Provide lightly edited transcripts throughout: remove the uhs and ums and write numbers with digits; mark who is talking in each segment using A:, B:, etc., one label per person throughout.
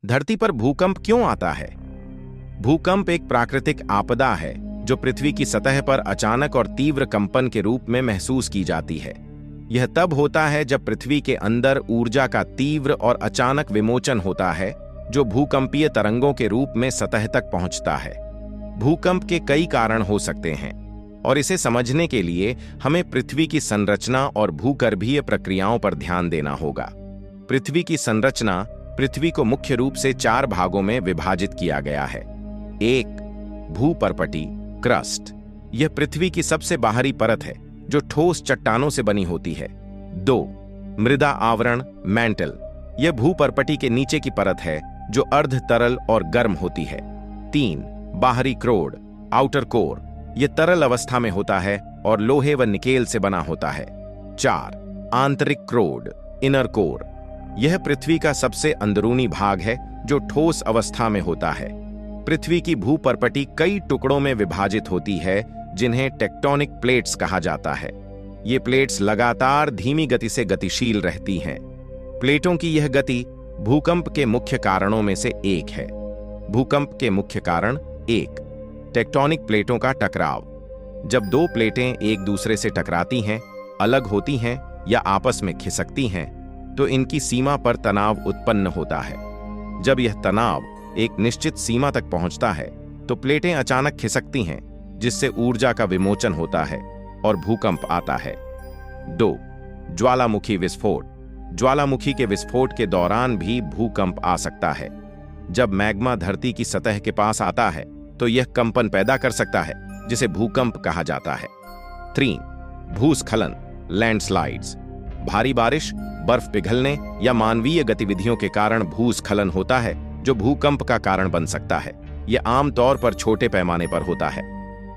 A: धरती पर भूकंप क्यों आता है? भूकंप एक प्राकृतिक आपदा है जो पृथ्वी की सतह पर अचानक और तीव्र कंपन के रूप में महसूस की जाती है। यह तब होता है जब पृथ्वी के अंदर ऊर्जा का तीव्र और अचानक विमोचन होता है, जो भूकंपीय तरंगों के रूप में सतह तक पहुंचता है। भूकंप के कई कारण हो सकते हैं और इसे समझने के लिए हमें पृथ्वी की संरचना और भूगर्भीय प्रक्रियाओं पर ध्यान देना होगा। पृथ्वी की संरचना पृथ्वी को मुख्य रूप से 4 भागों में विभाजित किया गया है। 1. भूपर्पटी क्रस्ट। यह पृथ्वी की सबसे बाहरी परत है जो ठोस चट्टानों से बनी होती है। 2. मृदा आवरण मैंटल। यह भूपर्पटी के नीचे की परत है जो अर्ध तरल और गर्म होती है। 3. बाहरी क्रोड आउटर कोर। यह तरल अवस्था में होता है और लोहे व निकेल से बना होता है। 4. आंतरिक क्रोड इनर कोर। यह पृथ्वी का सबसे अंदरूनी भाग है जो ठोस अवस्था में होता है। पृथ्वी की भूपर्पटी कई टुकड़ों में विभाजित होती है जिन्हें टेक्टोनिक प्लेट्स कहा जाता है। ये प्लेट्स लगातार धीमी गति से गतिशील रहती हैं। प्लेटों की यह गति भूकंप के मुख्य कारणों में से एक है। भूकंप के मुख्य कारण 1. टेक्टोनिक प्लेटों का टकराव। जब 2 प्लेटें एक दूसरे से टकराती हैं, अलग होती हैं या आपस में खिसकती हैं, तो इनकी सीमा पर तनाव उत्पन्न होता है। जब यह तनाव एक निश्चित सीमा तक पहुंचता है तो प्लेटें अचानक खिसकती हैं, जिससे ऊर्जा का विमोचन होता है और भूकंप आता है। 2. ज्वालामुखी विस्फोट। ज्वालामुखी के विस्फोट के दौरान भी भूकंप आ सकता है। जब मैग्मा धरती की सतह के पास आता है तो यह कंपन पैदा कर सकता है, जिसे भूकंप कहा जाता है। 3. भूस्खलन लैंडस्लाइड्स। भारी बारिश, बर्फ पिघलने या मानवीय गतिविधियों के कारण भूस्खलन होता है जो भूकंप का कारण बन सकता है। यह आमतौर पर छोटे पैमाने पर होता है।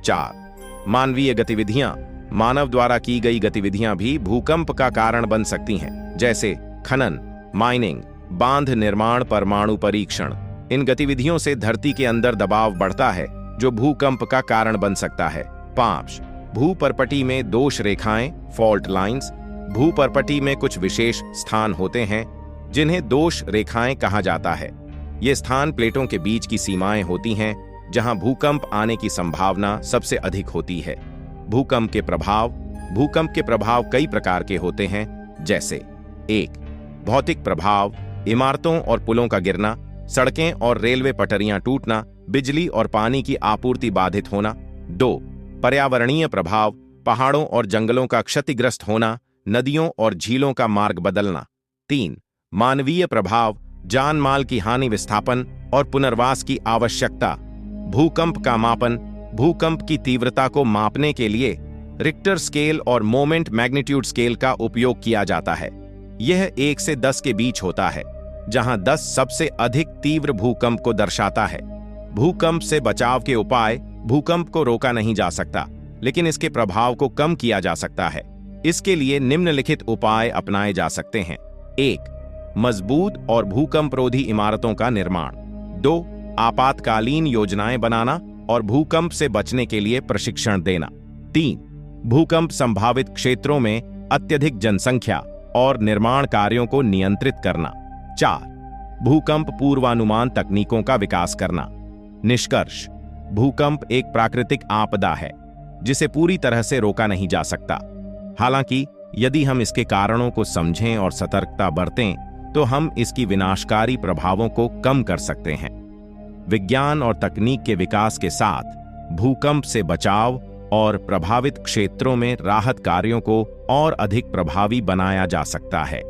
A: 4. मानवीय गतिविधियां। मानव द्वारा की गई गतिविधियां भी भूकंप का कारण बन सकती हैं, जैसे खनन, माइनिंग, बांध निर्माण, परमाणु परीक्षण। इन गतिविधियों से धरती के अंदर दबाव बढ़ता है जो भूकंप का कारण बन सकता है। 5. भूपर्पटी में दोष रेखाएं फॉल्ट लाइंस। भूपर्पटी में कुछ विशेष स्थान होते हैं जिन्हें दोष रेखाएं कहा जाता है। ये स्थान प्लेटों के बीच की सीमाएं होती हैं जहां भूकंप आने की संभावना सबसे अधिक होती है। भूकंप के प्रभाव कई प्रकार के होते हैं, जैसे 1. भौतिक प्रभाव, इमारतों और पुलों का गिरना, सड़कें और रेलवे पटरियां टूटना, बिजली और पानी की आपूर्ति बाधित होना। 2. पर्यावरणीय प्रभाव, पहाड़ों और जंगलों का क्षतिग्रस्त होना, नदियों और झीलों का मार्ग बदलना। 3. मानवीय प्रभाव, जान माल की हानि, विस्थापन और पुनर्वास की आवश्यकता। भूकंप का मापन। भूकंप की तीव्रता को मापने के लिए रिक्टर स्केल और मोमेंट मैग्नीट्यूड स्केल का उपयोग किया जाता है। यह 1 से 10 के बीच होता है, जहां 10 सबसे अधिक तीव्र भूकंप को दर्शाता है। भूकंप से बचाव के उपाय। भूकंप को रोका नहीं जा सकता, लेकिन इसके प्रभाव को कम किया जा सकता है। इसके लिए निम्नलिखित उपाय अपनाए जा सकते हैं। 1. मजबूत और भूकंपरोधी इमारतों का निर्माण। 2. आपातकालीन योजनाएं बनाना और भूकंप से बचने के लिए प्रशिक्षण देना। 3. भूकंप संभावित क्षेत्रों में अत्यधिक जनसंख्या और निर्माण कार्यों को नियंत्रित करना। 4. भूकंप पूर्वानुमान तकनीकों का विकास करना। निष्कर्ष: भूकंप एक प्राकृतिक आपदा है जिसे पूरी तरह से रोका नहीं जा सकता। हालांकि यदि हम इसके कारणों को समझें और सतर्कता बरतें तो हम इसकी विनाशकारी प्रभावों को कम कर सकते हैं। विज्ञान और तकनीक के विकास के साथ भूकंप से बचाव और प्रभावित क्षेत्रों में राहत कार्यों को और अधिक प्रभावी बनाया जा सकता है।